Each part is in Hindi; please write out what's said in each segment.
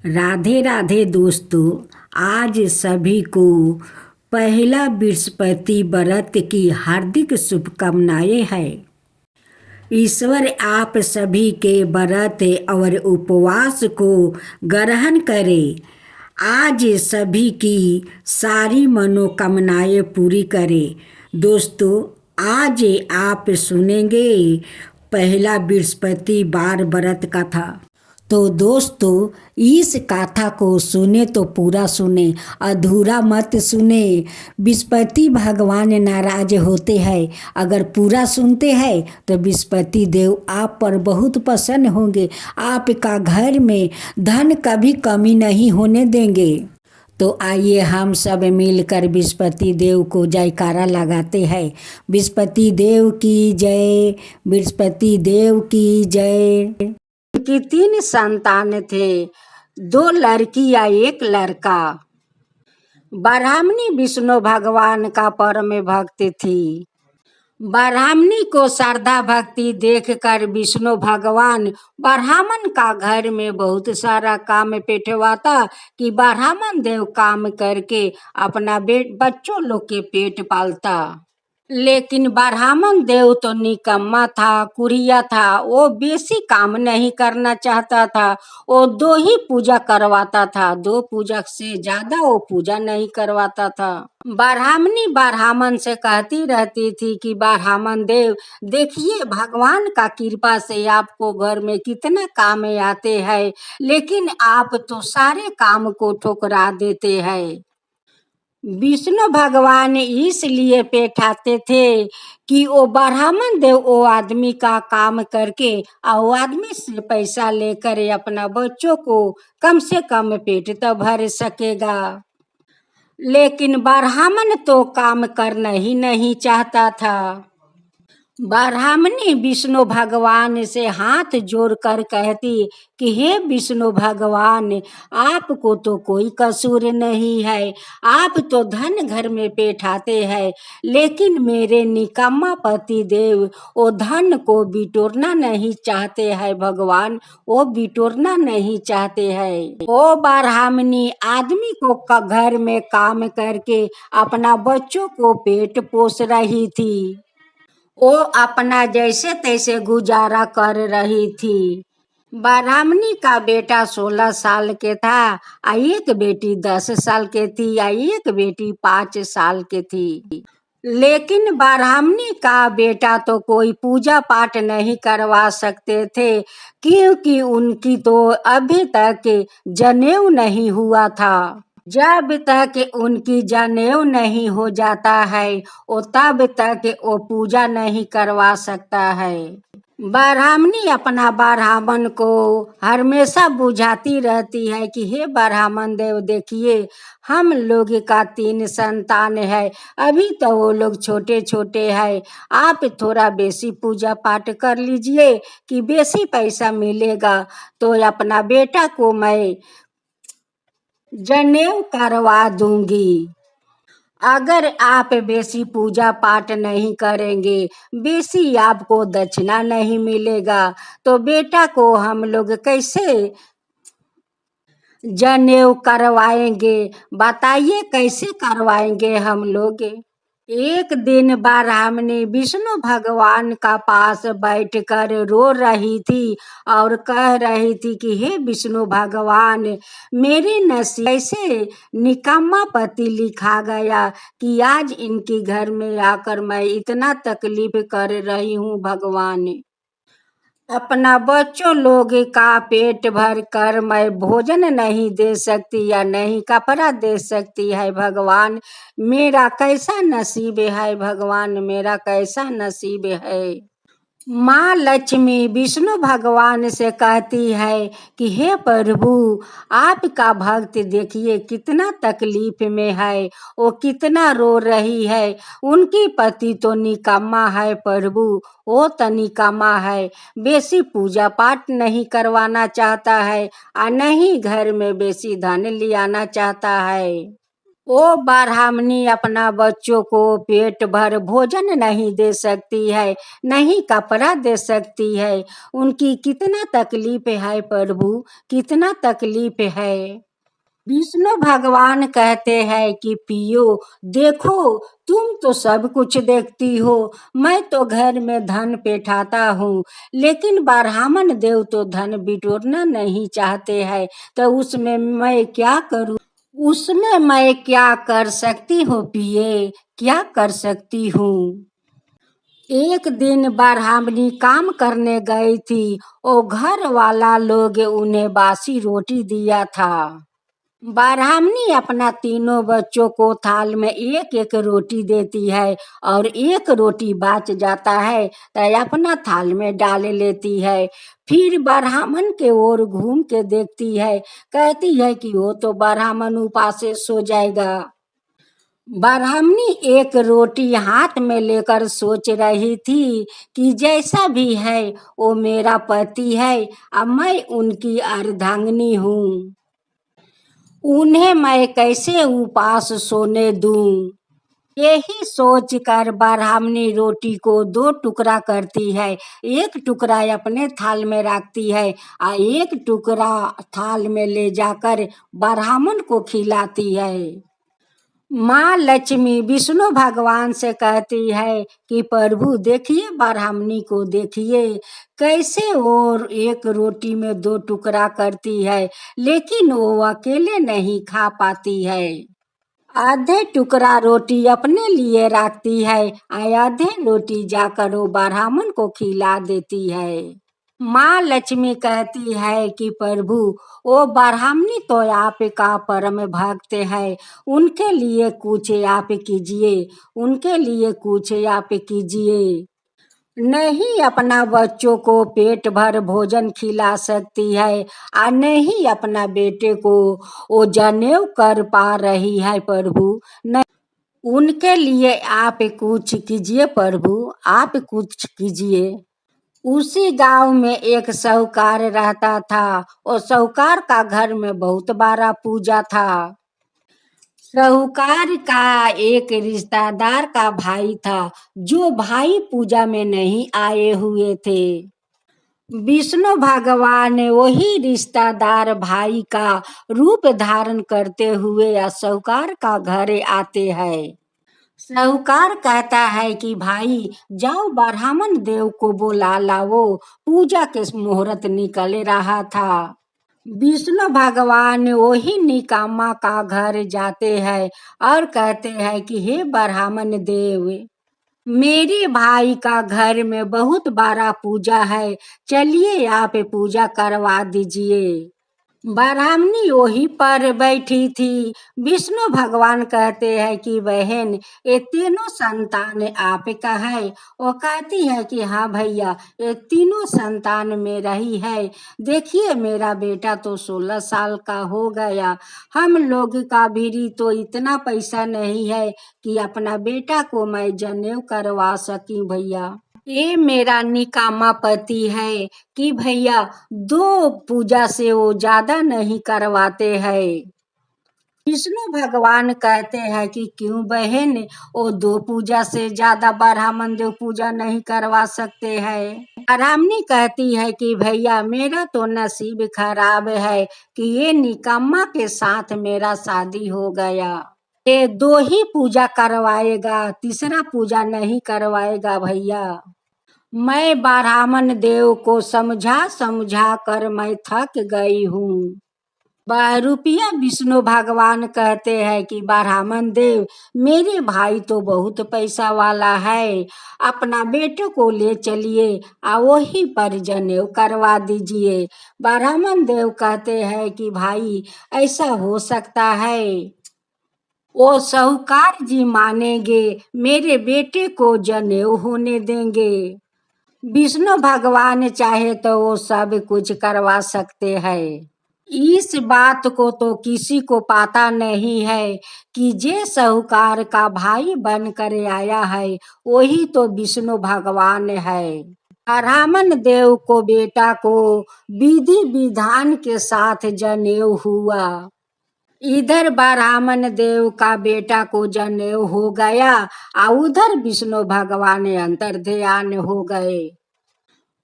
राधे राधे दोस्तों। आज सभी को पहला बृहस्पति व्रत की हार्दिक शुभकामनाएं हैं। ईश्वर आप सभी के व्रत और उपवास को ग्रहण करे। आज सभी की सारी मनोकामनाएं पूरी करे। दोस्तों, आज आप सुनेंगे पहला बृहस्पतिवार व्रत कथा। तो दोस्तों, इस कथा को सुने तो पूरा सुने, अधूरा मत सुने। बृहस्पति भगवान नाराज होते हैं। अगर पूरा सुनते हैं तो बृहस्पति देव आप पर बहुत प्रसन्न होंगे। आपका घर में धन कभी कमी नहीं होने देंगे। तो आइए हम सब मिलकर बृहस्पति देव को जयकारा लगाते हैं। बृहस्पति देव की जय, बृहस्पति देव की जय। उनकी 3 संतान थे, 2 लड़की या 1 लड़का। ब्राह्मणी विष्णु भगवान का परम भक्त थी। ब्राह्मणी को श्रद्धा भक्ति देखकर विष्णु भगवान ब्राह्मण का घर में बहुत सारा काम पेटवाता कि ब्राह्मण देव काम करके अपना बच्चों लोग के पेट पालता। लेकिन ब्राह्मण देव तो निकम्मा था, कुरिया था। वो बेसी काम नहीं करना चाहता था। वो 2 ही पूजा करवाता था, 2 पूजा से ज्यादा वो पूजा नहीं करवाता था। ब्राह्मणी ब्राह्मण से कहती रहती थी कि ब्राह्मण देव देखिए, भगवान का कृपा से आपको घर में कितना काम आते हैं, लेकिन आप तो सारे काम को ठुकरा देते हैं। विष्णु भगवान इसलिए बैठाते थे कि वो ब्राह्मण देव वो आदमी का काम करके और वो आदमी से पैसा लेकर अपना बच्चों को कम से कम पेट तो भर सकेगा। लेकिन ब्राह्मण तो काम करना ही नहीं चाहता था। ब्राह्मणी विष्णु भगवान से हाथ जोड़कर कहती कि हे विष्णु भगवान, आपको तो कोई कसूर नहीं है। आप तो धन घर में बैठाते हैं, लेकिन मेरे निकम्मा पति देव वो धन को बिटोरना नहीं चाहते हैं। भगवान वो बिटोरना नहीं चाहते हैं। वो ब्राह्मणी आदमी को घर में काम करके अपना बच्चों को पेट पोस रही थी। वो अपना जैसे तैसे गुजारा कर रही थी। ब्राह्मणी का बेटा 16 साल के था, एक बेटी 10 साल के थी, एक बेटी 5 साल के थी। लेकिन ब्राह्मणी का बेटा तो कोई पूजा पाठ नहीं करवा सकते थे, क्योंकि उनकी तो अभी तक जनेऊ नहीं हुआ था। जब तक उनकी जनेऊ नहीं हो जाता है, वो तब तक वो पूजा नहीं करवा सकता है। ब्राह्मणी अपना ब्राह्मण को हमेशा बुझाती रहती है कि हे ब्राह्मण देव देखिए, हम लोग का 3 संतान है, अभी तो वो लोग छोटे छोटे हैं। आप थोड़ा बेसी पूजा पाठ कर लीजिए कि बेसी पैसा मिलेगा, तो अपना बेटा को मैं जनेऊ करवा दूंगी। अगर आप बेसी पूजा पाठ नहीं करेंगे, बेसी आपको दक्षिणा नहीं मिलेगा, तो बेटा को हम लोग कैसे जनेऊ करवाएंगे? बताइए कैसे करवाएंगे हम लोग? एक बार ब्राह्मणी विष्णु भगवान का पास बैठकर रो रही थी और कह रही थी कि हे विष्णु भगवान, मेरे नसीब ऐसे निकम्मा पति लिखा गया कि आज इनके घर में आकर मैं इतना तकलीफ कर रही हूँ। भगवान, अपना बच्चों लोग का पेट भर कर मैं भोजन नहीं दे सकती या नहीं कपड़ा दे सकती है। भगवान, मेरा कैसा नसीब है? भगवान, मेरा कैसा नसीब है? माँ लक्ष्मी विष्णु भगवान से कहती है कि हे प्रभु, आपका भक्त देखिए कितना तकलीफ में है, वो कितना रो रही है। उनकी पति तो निकम्मा है प्रभु, वो तो निकम्मा है, बेसी पूजा पाठ नहीं करवाना चाहता है और नहीं घर में बेसी धन ले आना चाहता है। वो ब्राह्मणी अपना बच्चों को पेट भर भोजन नहीं दे सकती है, नहीं कपड़ा दे सकती है। उनकी कितना तकलीफ है प्रभु, कितना तकलीफ है। विष्णु भगवान कहते हैं कि पियो, देखो तुम तो सब कुछ देखती हो, मैं तो घर में धन पेठाता हूँ, लेकिन ब्राह्मण देव तो धन बिटोरना नहीं चाहते हैं, तो उसमें मैं क्या करूँ? उसमें मैं क्या कर सकती हूँ पिए, क्या कर सकती हूँ। एक दिन ब्राह्मणी काम करने गई थी, और घर वाला लोग उन्हें बासी रोटी दिया था। ब्राह्मणी अपना तीनों बच्चों को थाल में एक एक रोटी देती है, और एक रोटी बच जाता है तो अपना थाल में डाल लेती है। फिर ब्राह्मण के ओर घूम के देखती है, कहती है कि वो तो ब्राह्मण उपास से सो जाएगा। ब्राह्मणी एक रोटी हाथ में लेकर सोच रही थी कि जैसा भी है वो मेरा पति है, अब मैं उनकी अर्धांगिनी हूँ, उन्हें मैं कैसे उपास सोने दूं। यही सोच कर ब्राह्मणी रोटी को दो टुकड़ा करती है, एक टुकड़ा अपने थाल में रखती है और एक टुकड़ा थाल में ले जाकर ब्राह्मण को खिलाती है। माँ लक्ष्मी विष्णु भगवान से कहती है कि प्रभु देखिए, ब्राह्मणी को देखिए, कैसे वो एक रोटी में दो टुकड़ा करती है, लेकिन वो अकेले नहीं खा पाती है। आधे टुकड़ा रोटी अपने लिए रखती है और आधे रोटी जाकर वो ब्राह्मण को खिला देती है। माँ लक्ष्मी कहती है कि प्रभु, वो ब्राह्मणी तो आपका परम भक्त है, उनके लिए कुछ आप कीजिए, उनके लिए कुछ आप कीजिए। नहीं अपना बच्चों को पेट भर भोजन खिला सकती है, और नहीं अपना बेटे को वो जनेऊ कर पा रही है प्रभु, नहीं, उनके लिए आप कुछ कीजिए प्रभु, आप कुछ कीजिए। उसी गांव में एक साहूकार रहता था, और साहूकार का घर में बहुत बड़ा पूजा था। साहूकार का एक रिश्तेदार का भाई था, जो भाई पूजा में नहीं आए हुए थे। विष्णु भगवान वही रिश्तेदार भाई का रूप धारण करते हुए या साहूकार का घर आते हैं। साहूकार कहता है कि भाई जाओ ब्राह्मण देव को बुला लाओ, पूजा के मुहूर्त निकल रहा था। विष्णु भगवान वही निकामा का घर जाते हैं और कहते हैं कि हे ब्राह्मण देव, मेरे भाई का घर में बहुत बड़ा पूजा है, चलिए आप पूजा करवा दीजिए। ब्राह्मणी वहीं पर बैठी थी। विष्णु भगवान कहते हैं कि बहन, ये तीनों संतान आपका है। वो कहती है कि हाँ भैया, ये तीनों संतान मेरा ही है। देखिए मेरा बेटा तो 16 साल का हो गया, हम लोग का भी तो इतना पैसा नहीं है कि अपना बेटा को मैं जनेऊ करवा सकी भैया। ये मेरा निकामा पति है कि भैया दो पूजा से वो ज्यादा नहीं करवाते हैं। विष्णु भगवान कहते हैं कि क्यों बहन, वो दो पूजा से ज्यादा ब्राह्मण देव पूजा नहीं करवा सकते हैं। ब्राह्मणी कहती है कि भैया मेरा तो नसीब खराब है कि ये निकम्मा के साथ मेरा शादी हो गया। ये दो ही पूजा करवाएगा, तीसरा पूजा नहीं करवाएगा भैया। मैं ब्राह्मण देव को समझा समझा कर मैं थक गई हूँ। रुपया विष्णु भगवान कहते हैं कि ब्राह्मण देव, मेरे भाई तो बहुत पैसा वाला है, अपना बेटे को ले चलिए और वही पर जनेऊ करवा दीजिए। ब्राह्मण देव कहते हैं कि भाई ऐसा हो सकता है, वो साहूकार जी मानेंगे, मेरे बेटे को जनेऊ होने देंगे। विष्णु भगवान चाहे तो वो सब कुछ करवा सकते हैं। इस बात को तो किसी को पता नहीं है कि जे साहूकार का भाई बनकर आया है वही तो विष्णु भगवान है। ब्राह्मण देव को बेटा को विधि विधान के साथ जनेऊ हुआ। इधर ब्राह्मण देव का बेटा को जनेऊ हो गया और उधर विष्णु भगवान अंतर ध्यान हो गए।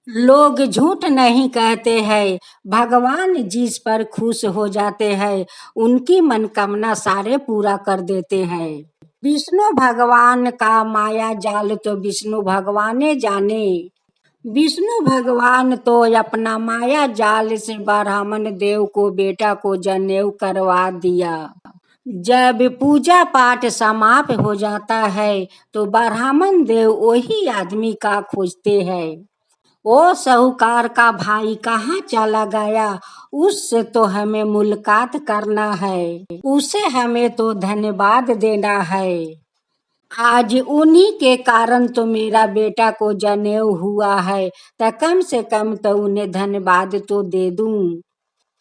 लोग झूठ नहीं कहते हैं, भगवान जिस पर खुश हो जाते हैं उनकी मनकामना सारे पूरा कर देते हैं। विष्णु भगवान का माया जाल तो विष्णु भगवाने जाने। विष्णु भगवान तो अपना माया जाल से ब्राह्मण देव को बेटा को जनेऊ करवा दिया। जब पूजा पाठ समाप्त हो जाता है तो ब्राह्मण देव वही आदमी का खोजते हैं। वो साहूकार का भाई कहाँ चला गया, उससे तो हमें मुलाकात करना है, उसे हमें तो धन्यवाद देना है। आज उन्हीं के कारण तो मेरा बेटा को जनेऊ हुआ है, तो कम से कम तो उन्हें धन्यवाद तो दे दूं।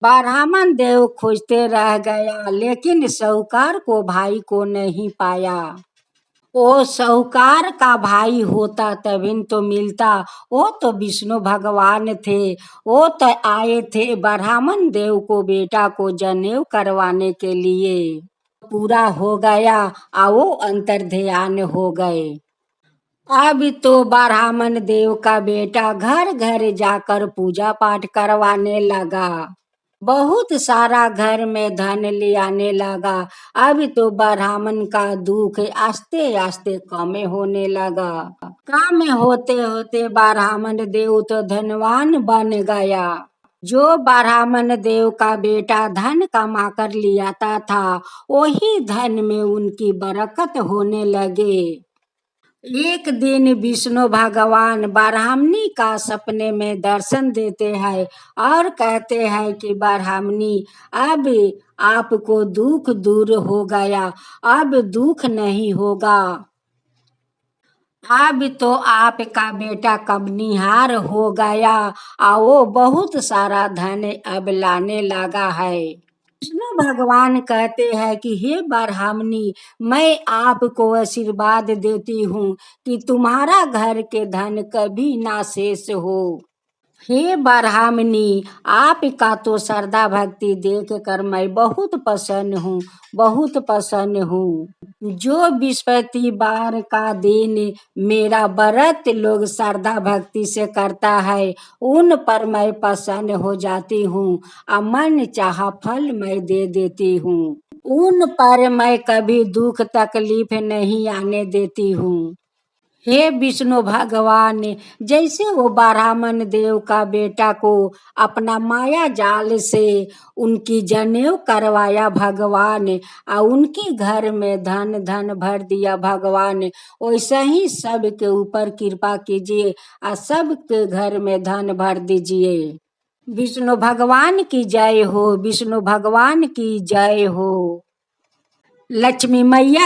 ब्राह्मण देव खोजते रह गया लेकिन साहूकार को भाई को नहीं पाया। वो साहूकार का भाई होता तभी तो मिलता, वो तो विष्णु भगवान थे। वो तो आए थे ब्राह्मण देव को बेटा को जनेऊ करवाने के लिए। पूरा हो गया और वो अंतर ध्यान हो गए। अब तो ब्राह्मण देव का बेटा घर घर जाकर पूजा पाठ करवाने लगा। बहुत सारा घर में धन ले आने लगा। अब तो ब्राह्मण का दुख आस्ते आस्ते कम होने लगा। कम होते होते ब्राह्मण देव तो धनवान बन गया। जो ब्राह्मण देव का बेटा धन कमा कर ले आता था वही धन में उनकी बरकत होने लगे। एक दिन विष्णु भगवान ब्राह्मणी का सपने में दर्शन देते हैं और कहते हैं कि ब्राह्मणी, अब आपको दुख दूर हो गया, अब दुख नहीं होगा। अब तो आपका बेटा कबनिहार हो गया और वो बहुत सारा धन अब लाने लगा है। विष्णु भगवान कहते हैं कि हे ब्राह्मणी, मैं आपको आशीर्वाद देती हूँ कि तुम्हारा घर के धन कभी ना शेष हो। हे ब्राह्मणी, आपका तो श्रद्धा भक्ति देख कर मैं बहुत प्रसन्न हूँ, बहुत प्रसन्न हूँ। जो बृहस्पतिवार का दिन मेरा व्रत लोग श्रद्धा भक्ति से करता है उन पर मैं प्रसन्न हो जाती हूँ और मन चाहा फल मैं दे देती हूँ। उन पर मैं कभी दुख तकलीफ नहीं आने देती हूँ। हे विष्णु भगवान, जैसे वो ब्राह्मण देव का बेटा को अपना माया जाल से उनकी जनेऊ करवाया भगवान और उनके घर में धन धन भर दिया भगवान, वैसे ही सबके ऊपर कृपा कीजिए और सबके घर में धन भर दीजिए। विष्णु भगवान की जय हो, विष्णु भगवान की जय हो। लक्ष्मी मैया